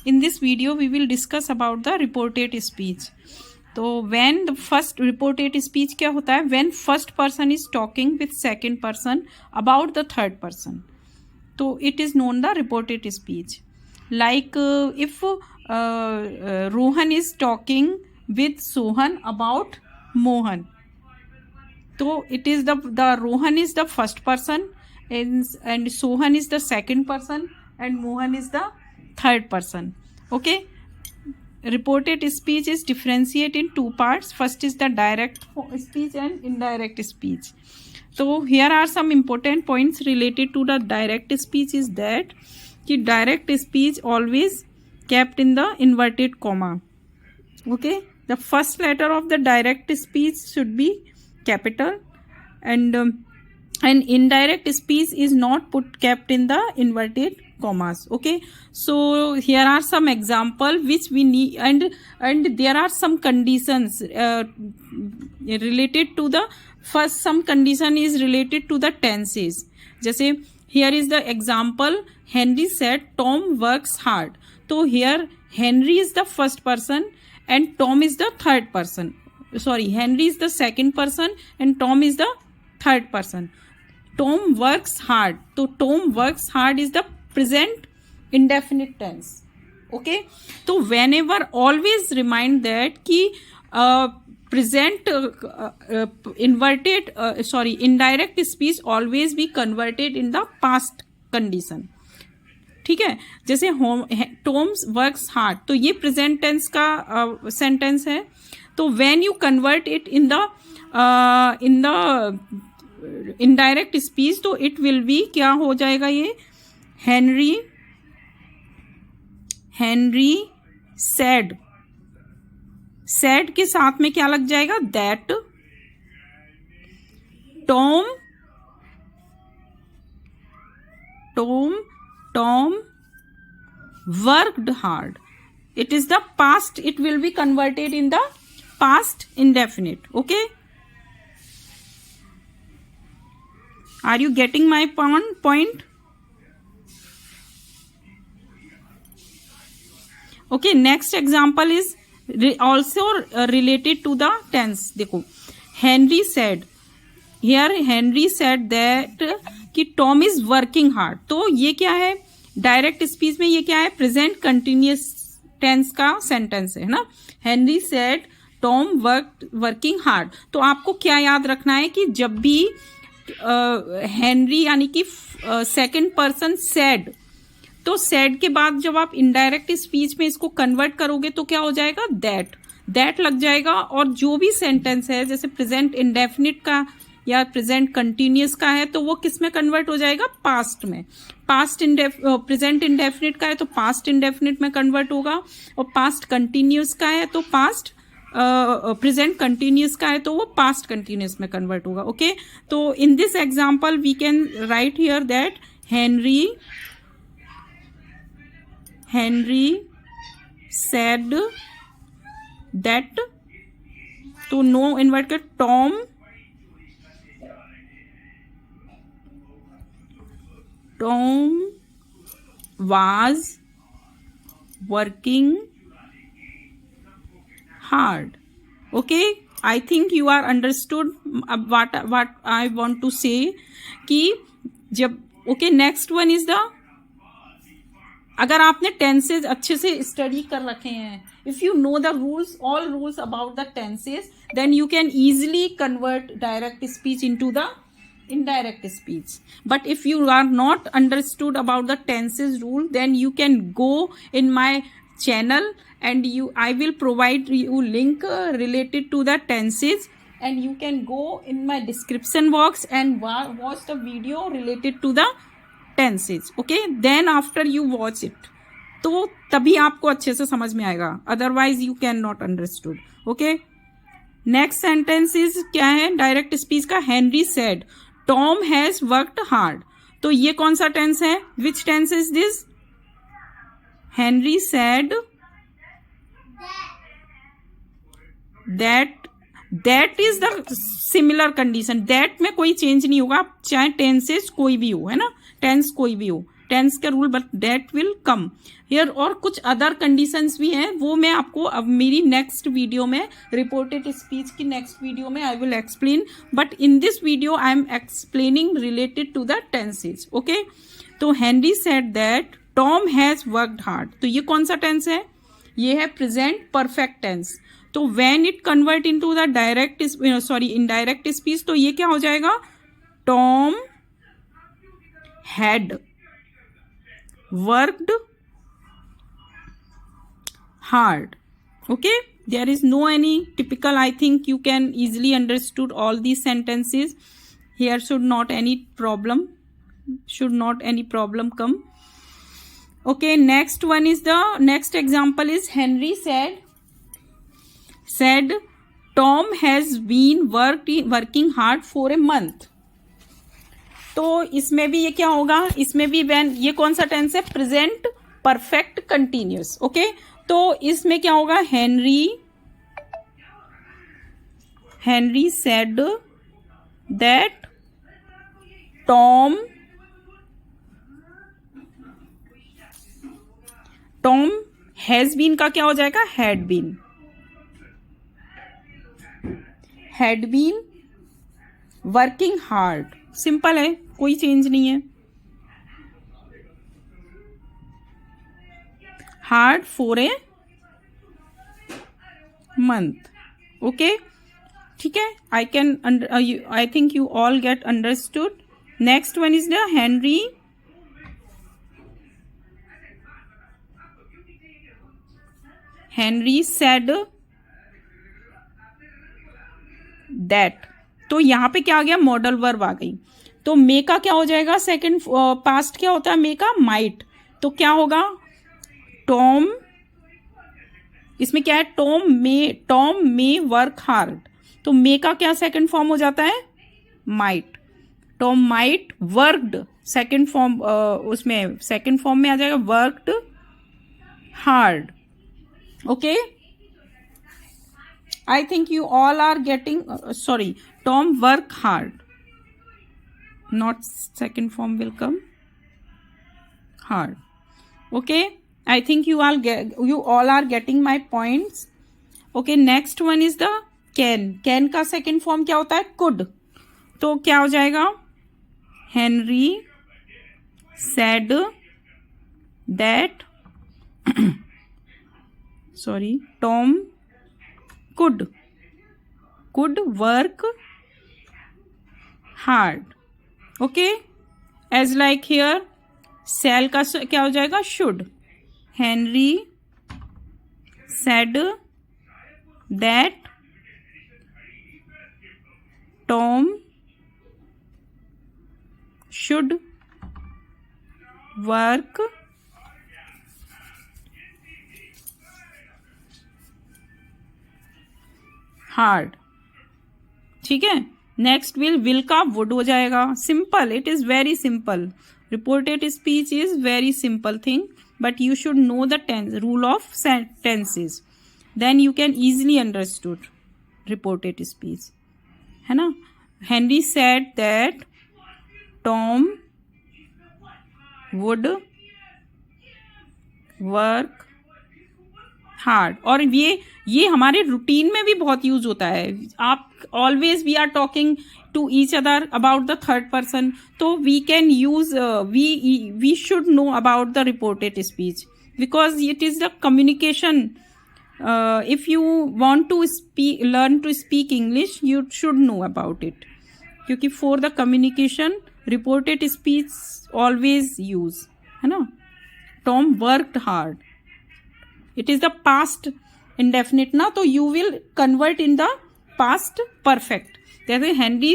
In this video we will discuss about the reported speech. तो when the first reported speech क्या होता है? When first person is talking with second person about the third person, तो it is known the reported speech. Like if Rohan is talking with Sohan about Mohan, तो it is the Rohan is the first person and Sohan is the second person and Mohan is the third person. Okay, reported speech is differentiated in two parts. First is the direct speech and indirect speech. So here are some important points related to the direct speech is that कि direct speech always kept in the inverted comma. Okay, the first letter of the direct speech should be capital, and indirect speech is not kept in the inverted commas. Okay, so here are some example which we need, and there are some conditions related to the first. Some condition is related to the tenses. जैसे here is the example, Henry said Tom works hard. तो here Henry is the first person and Tom is the third person. Sorry, Henry is the second person and Tom is the third person. Tom works hard. तो Tom works hard is the present indefinite tense. Okay, तो whenever always remind that कि present indirect speech always be converted in the past condition. ठीक है, जैसे Tom's works hard, तो ये present tense का sentence है. तो when you convert it in the indirect speech, तो इट विल बी क्या हो जाएगा? ये हेनरी सेड. सेड के साथ में क्या लग जाएगा? That. Tom worked hard. It is the past. It will be converted in the past indefinite. Okay. Are you getting my point? Okay. Next example is also related to the tense. देखो, Henry said. Here Henry said that कि Tom is working hard. तो ये क्या है? Direct speech में ये क्या है? प्रेजेंट कंटिन्यूअस टेंस का सेंटेंस है ना. Henry said Tom working hard. तो आपको क्या याद रखना है कि जब भी हेनरी यानी कि सेकंड पर्सन सेड, तो सेड के बाद जब आप इनडायरेक्ट स्पीच में इसको कन्वर्ट करोगे तो क्या हो जाएगा? दैट लग जाएगा. और जो भी सेंटेंस है जैसे प्रेजेंट इंडेफिनिट का या प्रेजेंट कंटिन्यूअस का है, तो वो किस में कन्वर्ट हो जाएगा? पास्ट में. प्रेजेंट इंडेफिनिट का है तो पास्ट इंडेफिनिट में कन्वर्ट होगा, और पास्ट कंटिन्यूअस का है तो पास्ट प्रेजेंट कंटिन्यूअस का है तो वो पास्ट कंटिन्यूअस में कन्वर्ट होगा. ओके, तो in this example we can write here that Henry said that. तो नो इन्वर्ट कर. Tom was working hard. Okay, I think you are understood what I want to say. कि जब okay, next one is the, अगर आपने tenses अच्छे से study कर रखे हैं, if you know the rules, all rules about the tenses, then you can easily convert direct speech into the indirect speech. But if you are not understood about the tenses rule, then you can go in my channel and I will provide you link related to the tenses, and you can go in my description box and watch the video related to the tenses. Okay, then after you watch it, तो तभी आपको अच्छे से समझ में आएगा, otherwise you cannot understood. Okay, next sentence is क्या है डायरेक्ट स्पीच का? Henry said Tom has worked hard. तो ये कौन सा टेंस है? Which tense is this? Henry said that is the similar condition. that में कोई चेंज नहीं होगा, चाहे टेंसेस कोई भी हो, है ना. टेंस कोई भी हो, टेंस का rule, but that will come here. और कुछ अदर कंडीशंस भी हैं, वो मैं आपको अब मेरी नेक्स्ट वीडियो में, रिपोर्टेड स्पीच की नेक्स्ट वीडियो में I will explain, but in this video I am explaining related to the tenses. Okay, तो Henry said that Tom has worked hard, तो ये कौन सा टेंस है? ये है प्रेजेंट परफेक्ट टेंस। तो when it convert into the direct indirect speech, तो ये क्या हो जाएगा? Tom had worked hard. Okay, there is no any typical, I think you can easily understood all these sentences. Here should not any problem come. Okay, next one is the next example is Henry said Tom has been working hard for a month. तो इसमें भी ये क्या होगा? इसमें भी when, ये कौन सा टेंस है? Present perfect continuous. ओके, तो इसमें क्या होगा? Henry said that Tom has been का क्या हो जाएगा? Had been working hard. Simple है, कोई चेंज नहीं है। Hard for a month. Okay, ठीक है, I think you all get understood. Next one is the Henry said that, तो यहां पे क्या आ गया? मॉडल वर्ब आ गई। तो मे का क्या हो जाएगा? सेकंड पास्ट क्या होता है मे का? माइट। तो क्या होगा? टॉम, इसमें क्या है? टॉम मे वर्क हार्ड, तो मे का क्या सेकंड फॉर्म हो जाता है? Might. Tom might worked, second form, उसमें सेकंड फॉर्म में आ जाएगा worked hard. Okay, I think you all are getting, Tom work hard, not second form will come hard. Okay, I think you all are getting my points. Okay, next one is the can का second form क्या होता है? could। तो क्या हो जाएगा? Henry said that Tom could work hard. Okay, as like here shall का क्या हो जाएगा? should। Henry said that Tom should work hard. ठीक है, नेक्स्ट विल का वुड हो जाएगा। Simple, it is very simple. Reported speech is very simple thing, but you should know the rule of tenses, then you can easily understood reported speech, है ना। Henry said that Tom would work hard. और ये हमारे routine में भी बहुत use होता है। आप always we are talking to each other about the third person, तो we can use we should know about the reported speech, because it is the communication. If you want to learn to speak English, you should know about it, क्योंकि for the communication reported speech always use, है ना। Tom worked hard, it is the past indefinite ना, तो you will convert in the past perfect. जैसे Henry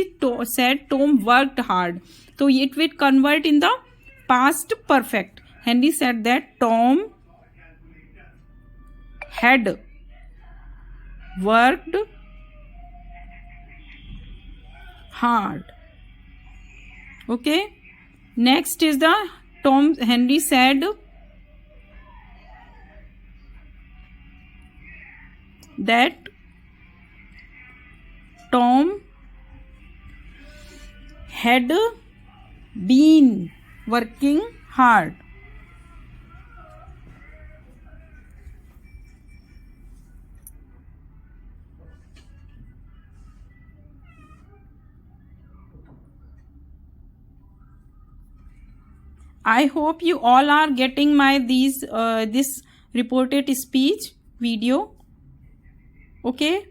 said Tom worked hard, तो it will convert in the past perfect. Henry said that Tom had worked hard. Okay, next is the Henry said that Tom had been working hard. I hope you all are getting my this reported speech video. Okay.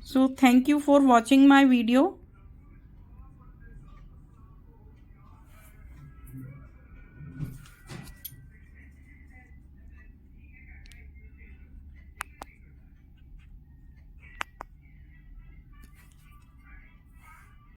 So thank you for watching my video.